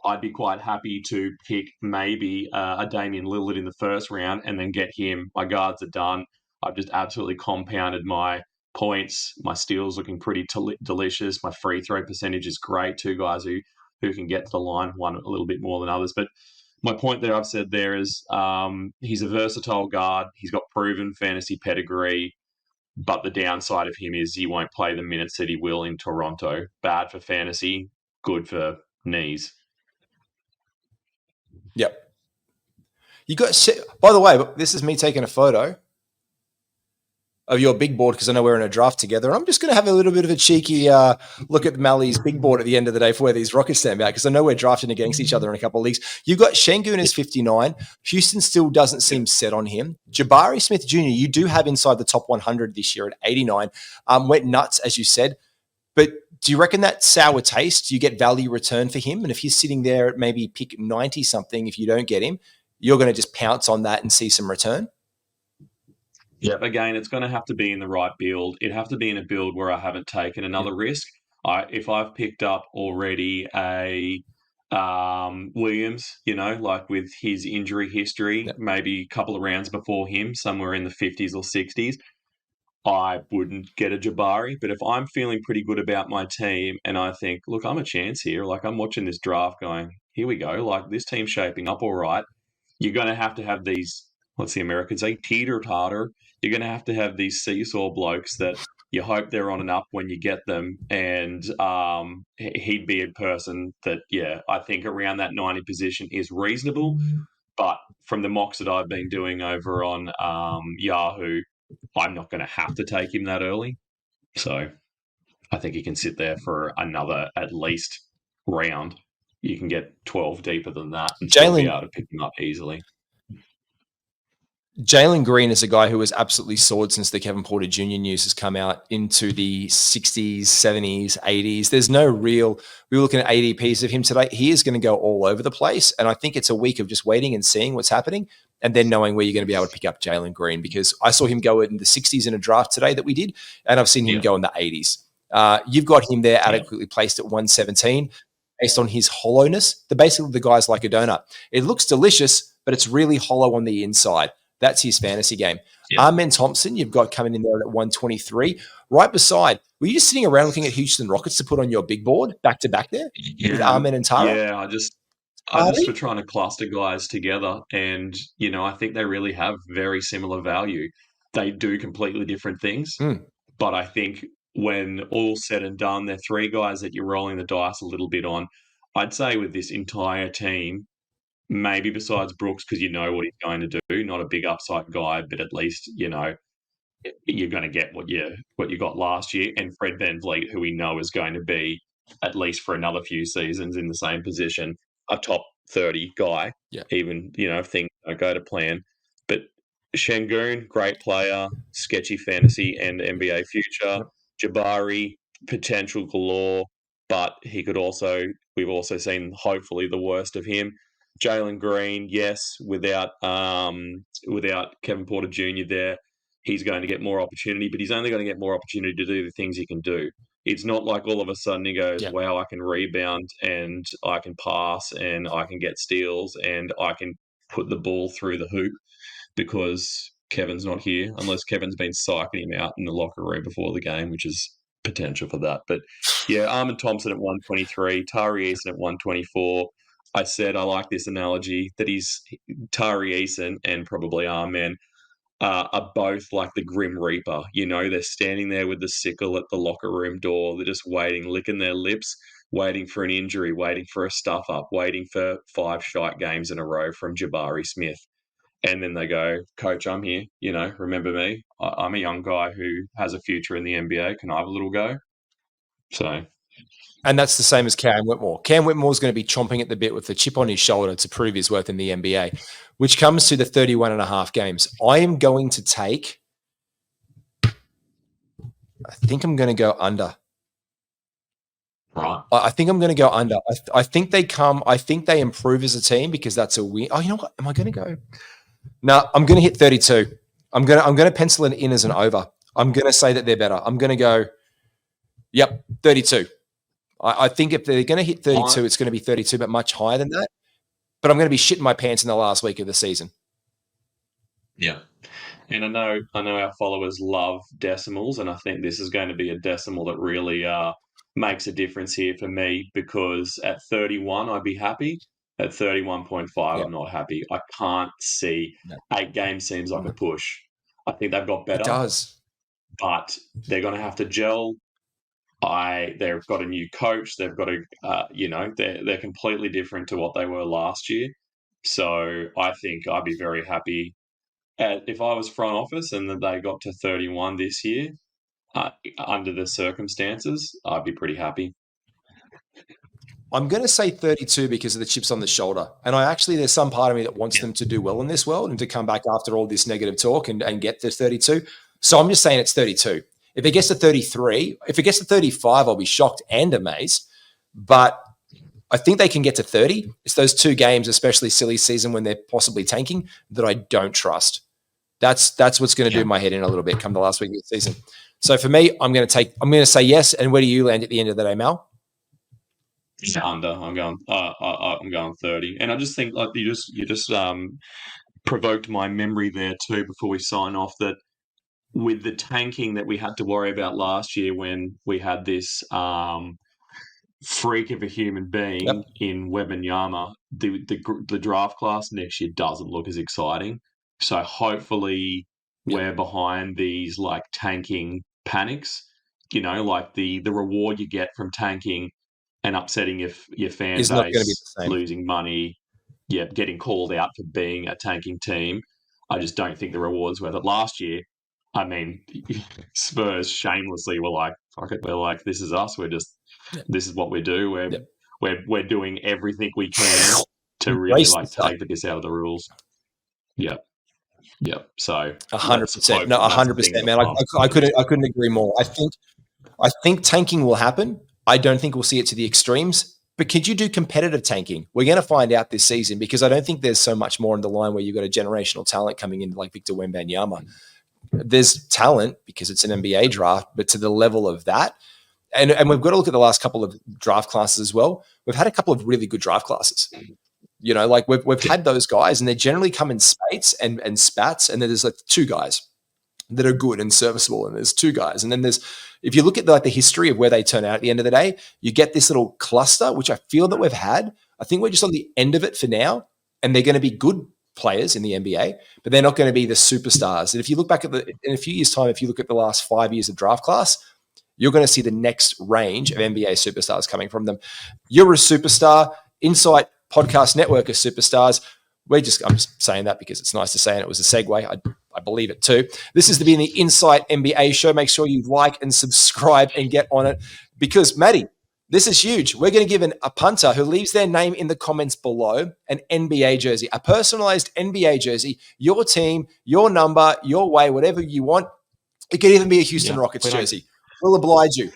S4: I'd be quite happy to pick maybe a Damian Lillard in the first round and then get him. My guards are done. I've just absolutely compounded my points. My steals looking pretty delicious. My free throw percentage is great. Two guys who can get to the line, one a little bit more than others. But my point that I've said there is he's a versatile guard. He's got proven fantasy pedigree. But the downside of him is he won't play the minutes that he will in Toronto. Bad for fantasy, good for knees.
S3: Yep. You got. By the way, this is me taking a photo of your big board because I know we're in a draft together. I'm just going to have a little bit of a cheeky look at Malley's big board at the end of the day for where these Rockets stand out because I know we're drafting against each other in a couple of leagues. You've got Sengun as 59. Houston still doesn't seem set on him. Jabari Smith Jr., you do have inside the top 100 this year at 89. Went nuts, as you said. But do you reckon that sour taste, you get value return for him? And if he's sitting there at maybe pick 90-something, if you don't get him, you're going to just pounce on that and see some return?
S4: Yeah, again, it's going to have to be in the right build. It'd have to be in a build where I haven't taken another risk. If I've picked up already a Williams, like with his injury history, maybe a couple of rounds before him, somewhere in the 50s or 60s, I wouldn't get a Jabari. But if I'm feeling pretty good about my team and I think, look, I'm a chance here, like I'm watching this draft going, here we go, like this team's shaping up all right, you're going to have these, what's the Americans say, teeter-totter. You're going to have these seesaw blokes that you hope they're on and up when you get them. And he'd be a person that, I think around that 90 position is reasonable. But from the mocks that I've been doing over on Yahoo, I'm not going to have to take him that early. So I think he can sit there for another at least round. You can get 12 deeper than that and still be able to pick him up easily.
S3: Jalen Green is a guy who has absolutely soared since the Kevin Porter Jr. news has come out into the 60s, 70s, 80s. There's no real – we were looking at ADPs of him today. He is going to go all over the place, and I think it's a week of just waiting and seeing what's happening and then knowing where you're going to be able to pick up Jalen Green because I saw him go in the 60s in a draft today that we did, and I've seen him go in the 80s. You've got him there adequately placed at 117 based on his hollowness. Basically, the guy's like a donut. It looks delicious, but it's really hollow on the inside. That's his fantasy game. Amen Thompson, you've got coming in there at 123. Right beside, were you just sitting around looking at Houston Rockets to put on your big board back to back there with Amen and Tara?
S4: Yeah, I just were trying to cluster guys together, and I think they really have very similar value. They do completely different things, but I think when all's said and done, they're three guys that you're rolling the dice a little bit on. I'd say with this entire team, maybe besides Brooks, because you know what he's going to do, not a big upside guy, but at least, you're going to get what you got last year. And Fred VanVleet, who we know is going to be, at least for another few seasons in the same position, a top 30 guy, even, if things don't go to plan. But Sengun, great player, sketchy fantasy and NBA future. Jabari, potential galore, but he could also, we've also seen hopefully the worst of him. Jalen Green, yes, without Kevin Porter Jr. there, he's going to get more opportunity, but he's only going to get more opportunity to do the things he can do. It's not like all of a sudden he goes, wow, I can rebound and I can pass and I can get steals and I can put the ball through the hoop because Kevin's not here, unless Kevin's been psyching him out in the locker room before the game, which is potential for that. But Amen Thompson at 123, Tari Eason at 124. I said I like this analogy that he's Tari Eason and probably Amen are both like the Grim Reaper. They're standing there with the sickle at the locker room door. They're just waiting, licking their lips, waiting for an injury, waiting for a stuff up, waiting for 5 shite games in a row from Jabari Smith. And then they go, Coach, I'm here. Remember me? I'm a young guy who has a future in the NBA. Can I have a little go? So...
S3: And that's the same as Cam Whitmore. Cam Whitmore is going to be chomping at the bit with the chip on his shoulder to prove his worth in the NBA, which comes to the 31 and a half games. I am going to take, I think I'm going to go under.
S4: Right.
S3: I think I'm going to go under. I think they come. I think they improve as a team because that's a win. Oh, you know what? Am I going to go? No, I'm going to hit 32. I'm going to pencil it in as an over. I'm going to say that they're better. I'm going to go. Yep, 32. I think if they're going to hit 32, it's going to be 32, but much higher than that. But I'm going to be shitting my pants in the last week of the season.
S4: Yeah. And I know our followers love decimals, and I think this is going to be a decimal that really makes a difference here for me, because at 31, I'd be happy. At 31.5,
S3: Yep.
S4: I'm not happy. I can't see.
S3: No.
S4: 8 games seems like a push. I think they've got better.
S3: It does.
S4: But they're going to have to gel. They've got a new coach. They've got they're completely different to what they were last year. So I think I'd be very happy if I was front office and that they got to 31 this year. Under the circumstances, I'd be pretty happy.
S3: I'm going to say 32 because of the chips on the shoulder. And there's some part of me that wants them to do well in this world and to come back after all this negative talk and get to 32. So I'm just saying it's 32. If it gets to 33, if it gets to 35, I'll be shocked and amazed. But I think they can get to 30. It's those 2 games, especially silly season when they're possibly tanking, that I don't trust. That's what's going to do my head in a little bit come the last week of the season. So for me, I'm going to say yes. And where do you land at the end of the day, Mal?
S4: Under. I'm going 30. And I just think like you just provoked my memory there too before we sign off, that with the tanking that we had to worry about last year when we had this freak of a human being in Wembanyama, the draft class next year doesn't look as exciting. So hopefully we're behind these like tanking panics, like the reward you get from tanking and upsetting your fan
S3: It's
S4: base,
S3: not going to be the same.
S4: losing money, getting called out for being a tanking team. I just don't think the reward's worth it. Last year, I mean, Spurs shamelessly were like, fuck it, we're like, this is us. This is what we do. We're doing everything we can to really like take the piss out of the rules. Yeah. So
S3: 100%. No, 100%, man. I couldn't agree more. I think tanking will happen. I don't think we'll see it to the extremes. But could you do competitive tanking? We're going to find out this season, because I don't think there's so much more on the line where you've got a generational talent coming in like Victor Wembanyama. There's talent because it's an NBA draft, but to the level of that, and we've got to look at the last couple of draft classes as well. We've had a couple of really good draft classes. Like we've had those guys, and they generally come in spates and spats, and then there's like 2 guys that are good and serviceable, and there's 2 guys, and then if you look at the history of where they turn out at the end of the day, you get this little cluster, which I feel that we've had. I think we're just on the end of it for now, and they're going to be good players in the NBA, but they're not going to be the superstars. And if you look back in a few years' time, if you look at the last 5 years of draft class, you're going to see the next range of NBA superstars coming from them. You're a superstar. Insight Podcast Network of superstars. I'm just saying that because it's nice to say, and it was a segue. I believe it too. This has been the Insight NBA show. Make sure you like and subscribe and get on it, because Matty, this is huge. We're going to give a punter who leaves their name in the comments below an NBA jersey, a personalized NBA jersey, your team, your number, your way, whatever you want. It could even be a Houston Rockets jersey. We'll oblige you.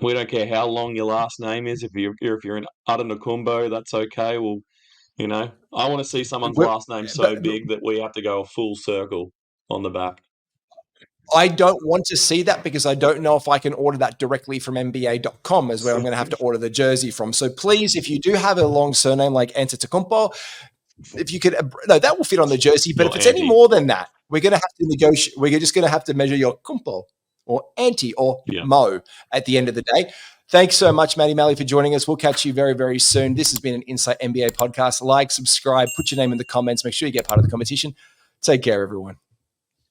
S4: We don't care how long your last name is. If you're in Adanakumbo, that's okay. Well, I want to see someone's last name so big that we have to go a full circle on the back.
S3: I don't want to see that, because I don't know if I can order that directly from NBA.com, is where I'm going to have to order the jersey from. So please, if you do have a long surname like Antetokounmpo, if you could, no, that will fit on the jersey. But if it's any more than that, we're going to have to negotiate. We're just going to have to measure your Kumpo or Anti or Mo at the end of the day. Thanks so much, Matty Malley, for joining us. We'll catch you very, very soon. This has been an Insight NBA podcast. Like, subscribe, put your name in the comments. Make sure you get part of the competition. Take care, everyone.